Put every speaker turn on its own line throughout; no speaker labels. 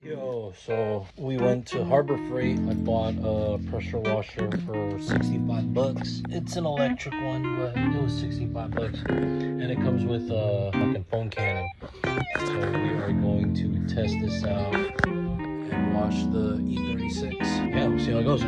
Yo, so we went to Harbor Freight. I bought a pressure washer for 65 bucks. It's an electric one, but it was 65 bucks. And it comes with a fucking foam cannon. So we are going to test this out and wash the E36. Yeah, we'll see how it goes.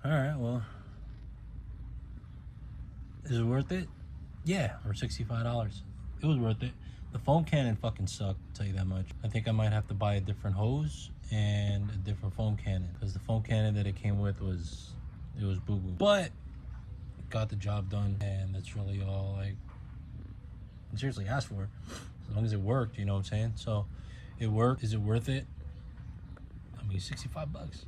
Alright, well, is it worth it? Yeah, for $65. It was worth it. The foam cannon fucking sucked, I'll tell you that much. I think I might have to buy a different hose and a different foam cannon, because the foam cannon that it came with was boo-boo. But it got the job done, and that's really all I seriously asked for. As long as it worked, you know what I'm saying? So it worked. Is it worth it? I mean, 65 bucks.